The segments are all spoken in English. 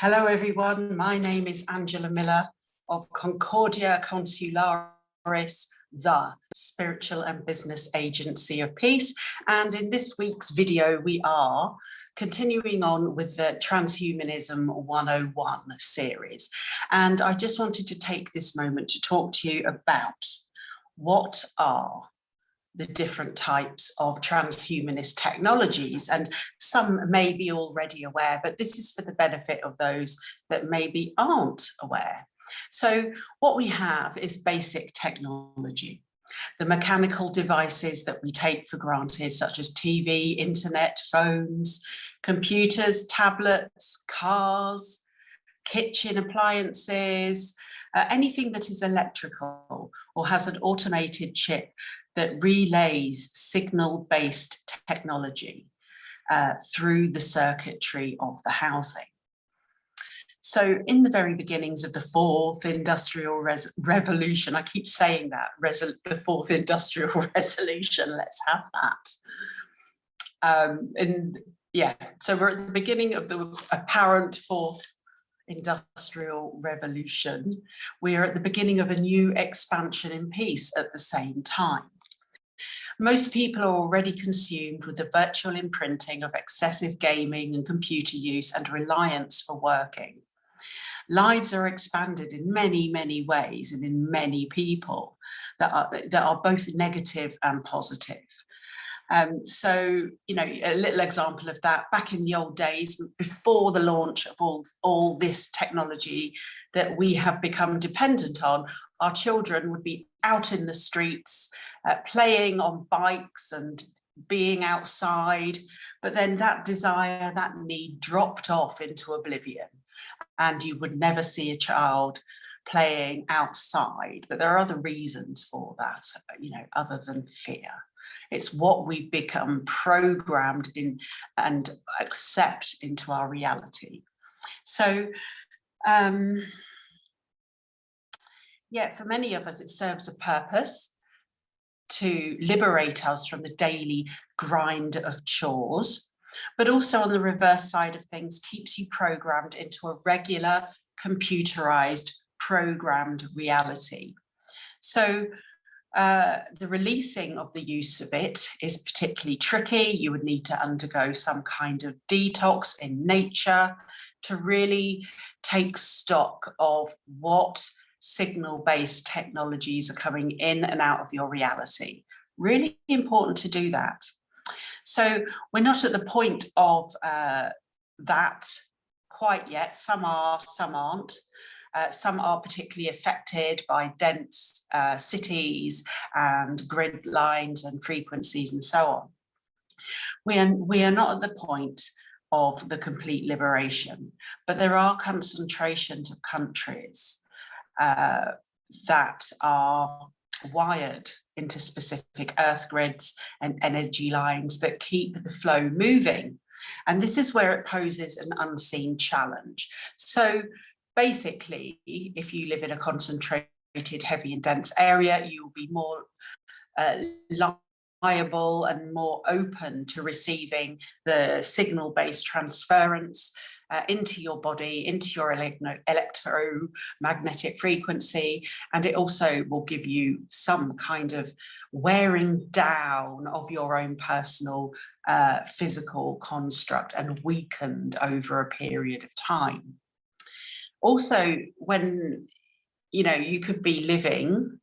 Hello everyone, my name is Angela Miller of Concordia Consularis, the Spiritual and Business Agency of Peace. And in this week's video, we are continuing on with the Transhumanism 101 series. And I just wanted to take this moment to talk to you about what are the different types of transhumanist technologies. And some may be already aware, but this is for the benefit of those that maybe aren't aware. So what we have is basic technology, the mechanical devices that we take for granted, such as TV, internet, phones, computers, tablets, cars, kitchen appliances, anything that is electrical or has an automated chip that relays signal-based technology through the circuitry of the housing. So in the very beginnings of the fourth industrial revolution, I keep saying that, the fourth industrial revolution, let's have that. So we're at the beginning of the apparent fourth industrial revolution. We are at the beginning of a new expansion in peace at the same time. Most people are already consumed with the virtual imprinting of excessive gaming and computer use and reliance for working. Lives are expanded in many, many ways and in many people that are both negative and positive. So, you know, a little example of that, back in the old days, before the launch of all this technology that we have become dependent on, our children would be out in the streets, playing on bikes and being outside. But then that desire, that need dropped off into oblivion, and you would never see a child playing outside. But there are other reasons for that, you know, other than fear. It's what we become programmed in and accept into our reality. So, yeah, for many of us, it serves a purpose to liberate us from the daily grind of chores, but also on the reverse side of things, keeps you programmed into a regular, computerized, programmed reality. So the releasing of the use of it is particularly tricky. You would need to undergo some kind of detox in nature to really take stock of what signal-based technologies are coming in and out of your reality. Really important to do that. So we're not at the point of that quite yet. Some are, some aren't. Some are particularly affected by dense cities and grid lines and frequencies and so on. We are not at the point of the complete liberation, but there are concentrations of countries that are wired into specific earth grids and energy lines that keep the flow moving. And this is where it poses an unseen challenge. So basically, if you live in a concentrated, heavy and dense area, you will be more liable and more open to receiving the signal-based transference into your body, into your electromagnetic frequency, and it also will give you some kind of wearing down of your own personal physical construct and weakened over a period of time. Also, when, you know, you could be living,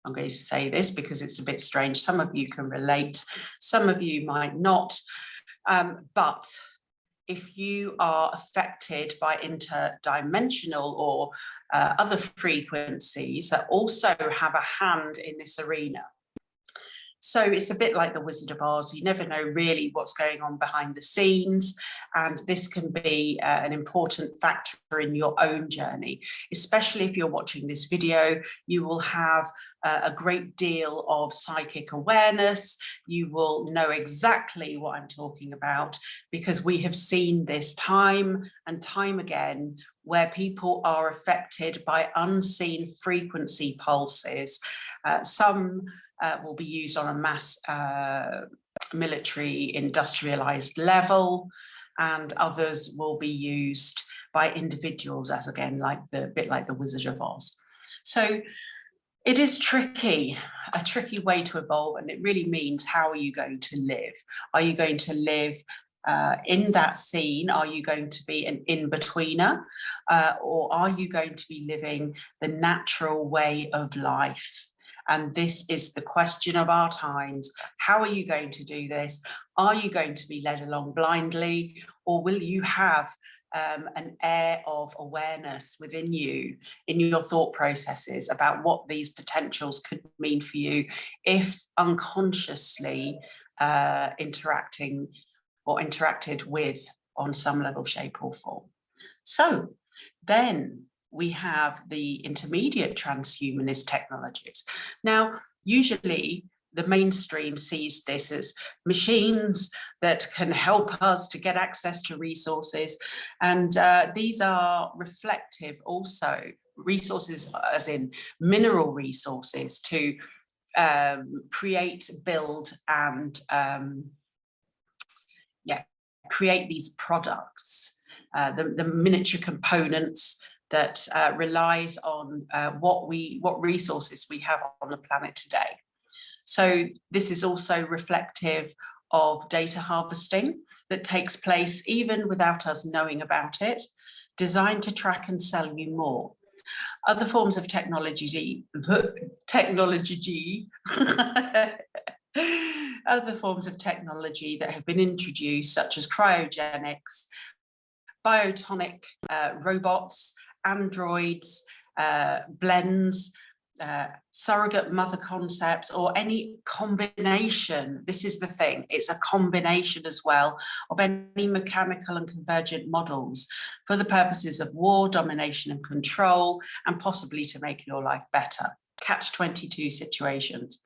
I'm going to say this because it's a bit strange, some of you can relate, some of you might not, but if you are affected by interdimensional or other frequencies that also have a hand in this arena. So it's a bit like the Wizard of Oz. You never know really what's going on behind the scenes. And this can be an important factor in your own journey, especially if you're watching this video. You will have a great deal of psychic awareness. You will know exactly what I'm talking about, because we have seen this time and time again where people are affected by unseen frequency pulses. Some will be used on a mass military industrialized level, and others will be used by individuals as, again, like the bit like the Wizard of Oz. So it is tricky, a tricky way to evolve, and it really means, how are you going to live? Are you going to live in that scene? Are you going to be an in-betweener, or are you going to be living the natural way of life? And this is the question of our times. How are you going to do this? Are you going to be led along blindly, or will you have an air of awareness within you, in your thought processes, about what these potentials could mean for you if unconsciously interacting or interacted with on some level, shape or form? So then we have the intermediate transhumanist technologies. Now, usually the mainstream sees this as machines that can help us to get access to resources. And these are reflective also, resources as in mineral resources, to create, build and create these products, the miniature components that relies on what resources we have on the planet today. So this is also reflective of data harvesting that takes place even without us knowing about it, designed to track and sell you more. Other forms of technology other forms of technology that have been introduced, such as cryogenics, biotonic robots, androids, blends, surrogate mother concepts, or any combination. This is the thing, it's a combination as well of any mechanical and convergent models for the purposes of war, domination and control, and possibly to make your life better. Catch-22 situations.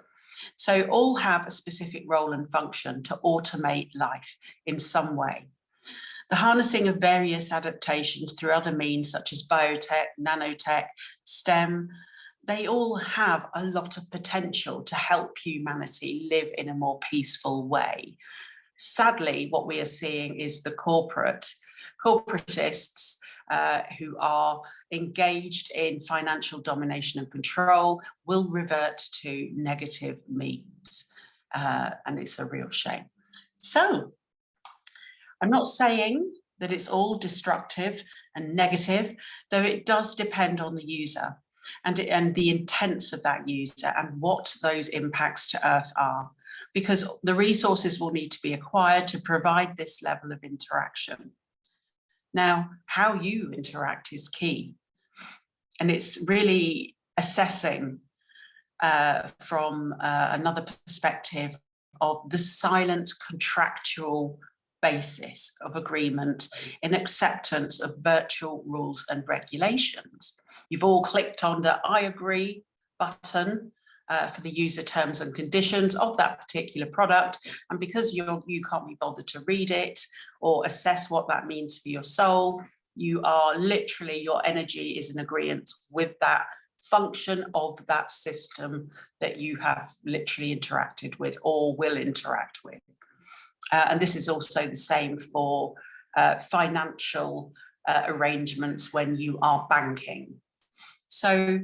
So all have a specific role and function to automate life in some way. The harnessing of various adaptations through other means, such as biotech, nanotech, STEM, they all have a lot of potential to help humanity live in a more peaceful way. Sadly, what we are seeing is the corporatists who are engaged in financial domination and control will revert to negative means. And it's a real shame. So I'm not saying that it's all destructive and negative, though it does depend on the user and the intents of that user and what those impacts to Earth are, because the resources will need to be acquired to provide this level of interaction. Now, how you interact is key, and it's really assessing from another perspective of the silent contractual basis of agreement in acceptance of virtual rules and regulations. You've all clicked on the I agree button for the user terms and conditions of that particular product, and because you can't be bothered to read it or assess what that means for your soul, you are literally, your energy is in agreement with that function of that system that you have literally interacted with or will interact with. And this is also the same for financial arrangements when you are banking. So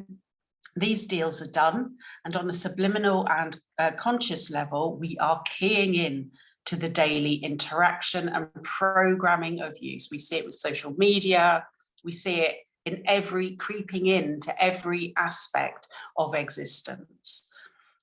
these deals are done, and on a subliminal and conscious level, we are keying in to the daily interaction and programming of use. We see it with social media, we see it in creeping into every aspect of existence.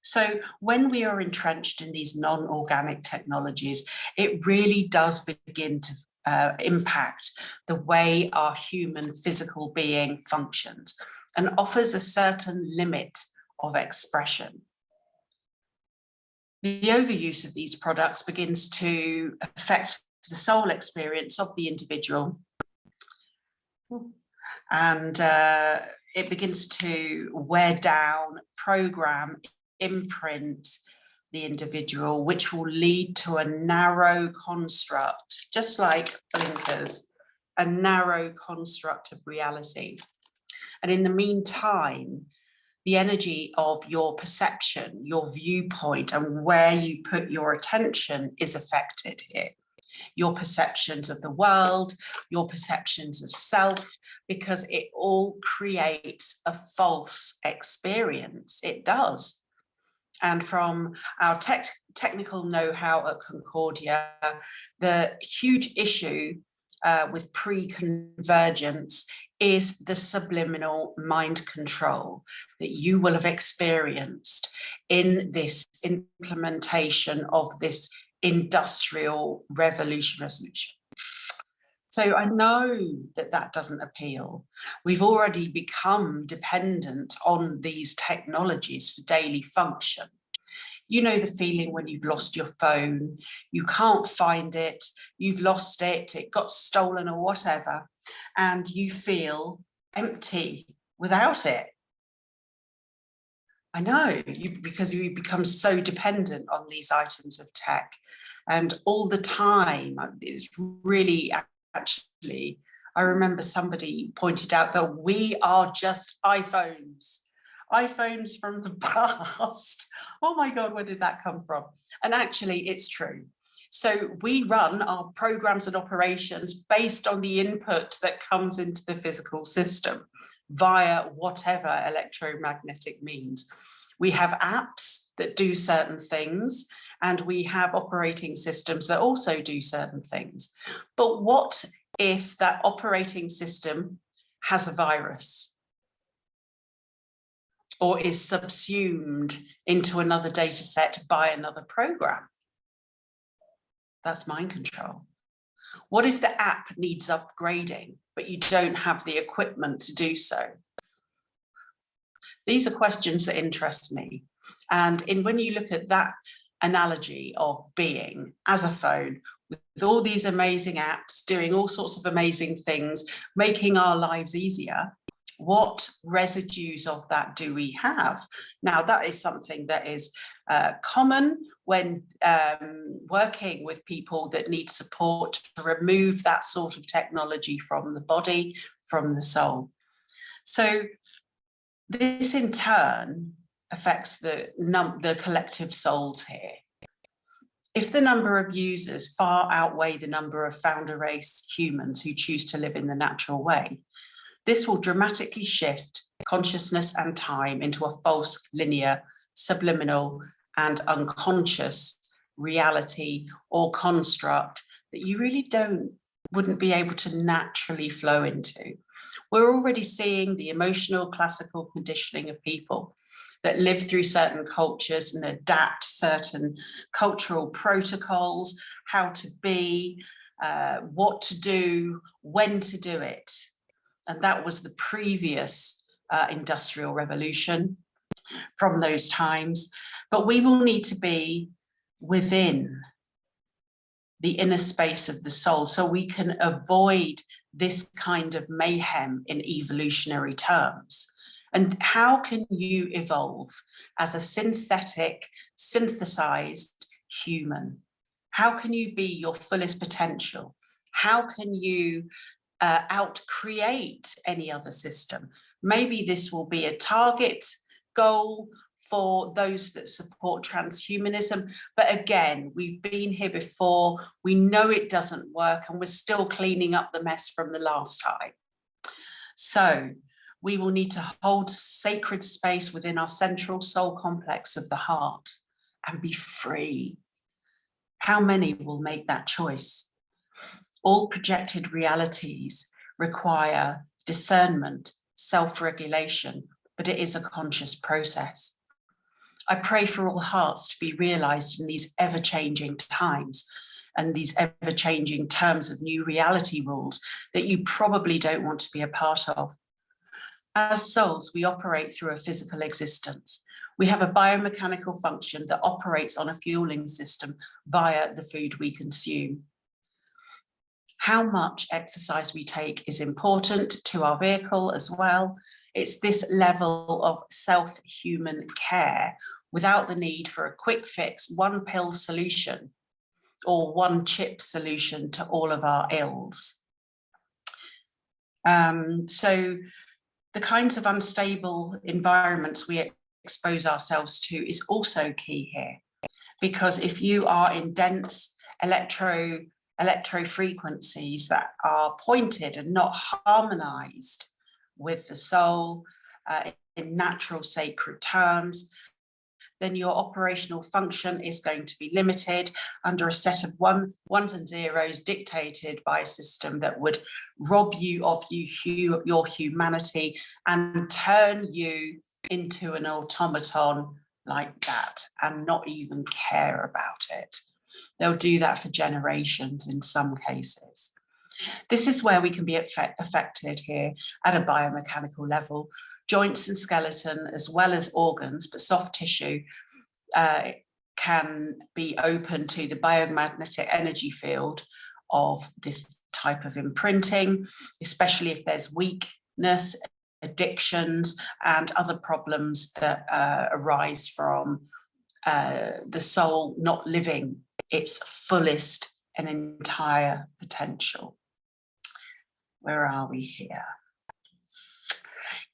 So when we are entrenched in these non-organic technologies, it really does begin to impact the way our human physical being functions and offers a certain limit of expression. The overuse of these products begins to affect the soul experience of the individual, and it begins to wear down, program, imprint the individual, which will lead to a narrow construct, just like blinkers, a narrow construct of reality. And in the meantime, the energy of your perception, your viewpoint, and where you put your attention is affected here. your perceptions of the world, your perceptions of self, because it all creates a false experience. It does. And from our technical know-how at Concordia, the huge issue with pre-convergence is the subliminal mind control that you will have experienced in this implementation of this industrial revolution. So I know that that doesn't appeal. We've already become dependent on these technologies for daily function. You know the feeling when you've lost your phone, you can't find it, you've lost it, it got stolen or whatever, and you feel empty without it. I know, because you become so dependent on these items of tech, and all the time. It's really, actually, I remember somebody pointed out that we are just iPhones from the past. Oh my God, where did that come from? And actually, it's true. So we run our programs and operations based on the input that comes into the physical system via whatever electromagnetic means. We have apps that do certain things, and we have operating systems that also do certain things. But what if that operating system has a virus or is subsumed into another data set by another program? That's mind control. What if the app needs upgrading, but you don't have the equipment to do so? These are questions that interest me. And when you look at that analogy of being as a phone, with all these amazing apps, doing all sorts of amazing things, making our lives easier, what residues of that do we have? Now, that is something that is common when working with people that need support to remove that sort of technology from the body, from the soul. So this in turn affects the collective souls here. If the number of users far outweigh the number of founder race humans who choose to live in the natural way, this will dramatically shift consciousness and time into a false, linear, subliminal, and unconscious reality or construct that you really wouldn't be able to naturally flow into. We're already seeing the emotional classical conditioning of people that live through certain cultures and adapt certain cultural protocols, how to be, what to do, when to do it. And that was the previous industrial revolution from those times. But we will need to be within the inner space of the soul so we can avoid this kind of mayhem in evolutionary terms. And how can you evolve as a synthetic, synthesized human? How can you be your fullest potential? How can you out-create any other system? Maybe this will be a target goal for those that support transhumanism. But again, we've been here before. We know it doesn't work, and we're still cleaning up the mess from the last time. So we will need to hold sacred space within our central soul complex of the heart and be free. How many will make that choice? All projected realities require discernment, self-regulation, but it is a conscious process. I pray for all hearts to be realized in these ever-changing times and these ever-changing terms of new reality rules that you probably don't want to be a part of. As souls, we operate through a physical existence. We have a biomechanical function that operates on a fueling system via the food we consume. How much exercise we take is important to our vehicle as well. It's this level of self-human care without the need for a quick fix, one pill solution or one chip solution to all of our ills. So the kinds of unstable environments we expose ourselves to is also key here, because if you are in dense electrofrequencies that are pointed and not harmonized with the soul in natural sacred terms, then your operational function is going to be limited under a set of ones and zeros dictated by a system that would rob you of your humanity and turn you into an automaton like that and not even care about it. They'll do that for generations in some cases. This is where we can be affected here at a biomechanical level. Joints and skeleton, as well as organs, but soft tissue can be open to the biomagnetic energy field of this type of imprinting, especially if there's weakness, addictions, and other problems that arise from the soul not living its fullest and entire potential. Where are we here?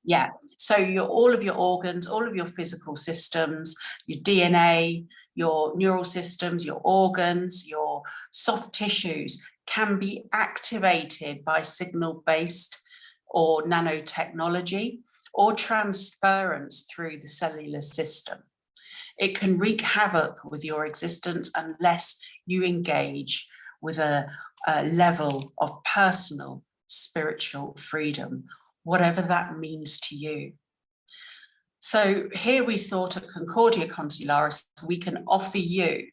Yeah, so all of your organs, all of your physical systems, your DNA, your neural systems, your organs, your soft tissues can be activated by signal-based or nanotechnology or transference through the cellular system. It can wreak havoc with your existence unless you engage with a level of personal spiritual freedom, whatever that means to you. So here we thought at Concordia Consularis, we can offer you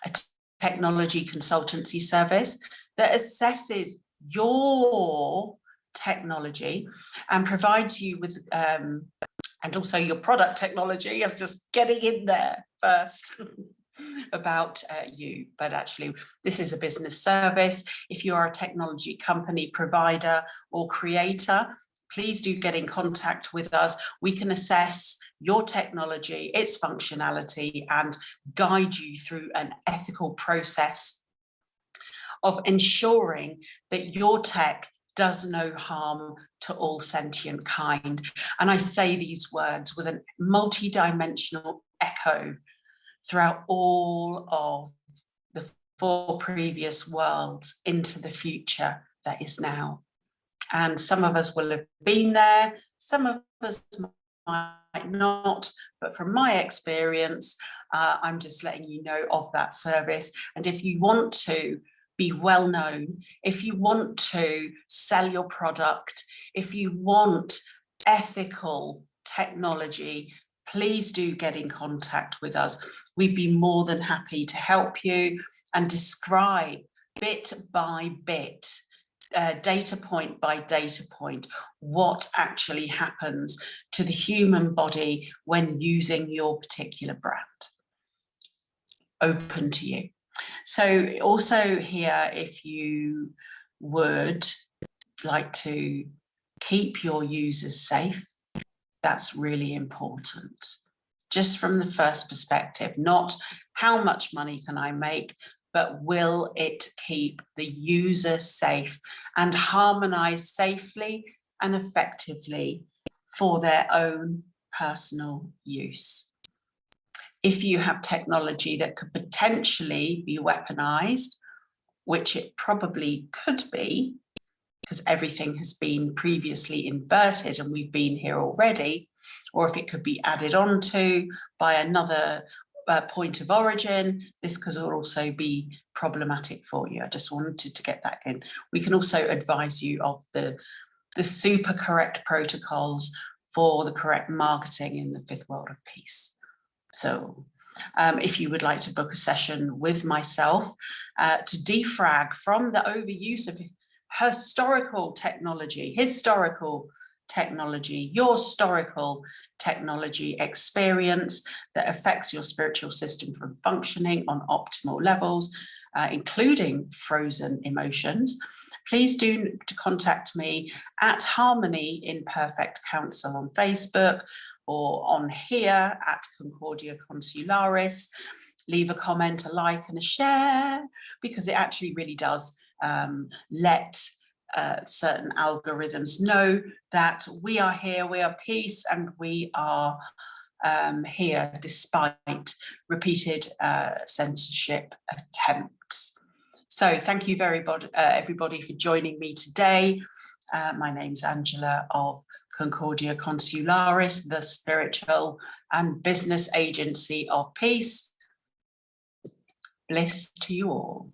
a technology consultancy service that assesses your technology and provides you with, and also your product technology. I'm just getting in there first. About you, but actually this is a business service. If you are a technology company, provider or creator, please do get in contact with us. We can assess your technology, its functionality, and guide you through an ethical process of ensuring that your tech does no harm to all sentient kind. And I say these words with a multi-dimensional echo throughout all of the 4 previous worlds into the future that is now. And some of us will have been there, some of us might not, but from my experience, I'm just letting you know of that service. And if you want to be well known, if you want to sell your product, if you want ethical technology, please do get in contact with us. We'd be more than happy to help you and describe bit by bit, data point by data point, what actually happens to the human body when using your particular brand. Open to you. So also here, if you would like to keep your users safe, that's really important. Just from the first perspective, not how much money can I make, but will it keep the user safe and harmonize safely and effectively for their own personal use. If you have technology that could potentially be weaponized, which it probably could be, because everything has been previously inverted and we've been here already, or if it could be added on to by another point of origin, this could also be problematic for you. I just wanted to get that in. We can also advise you of the super correct protocols for the correct marketing in the 5th world of peace. So if you would like to book a session with myself to defrag from the overuse of historical technology, your historical technology experience that affects your spiritual system from functioning on optimal levels, including frozen emotions, please do contact me at Harmony in Perfect Counsel on Facebook or on here at Concordia Consularis. Leave a comment, a like and a share, because it actually really does let certain algorithms know that we are here, we are peace, and we are here despite repeated censorship attempts. So thank you everybody for joining me today. My name's Angela of Concordia Consularis, the spiritual and business agency of peace. Bliss to you all.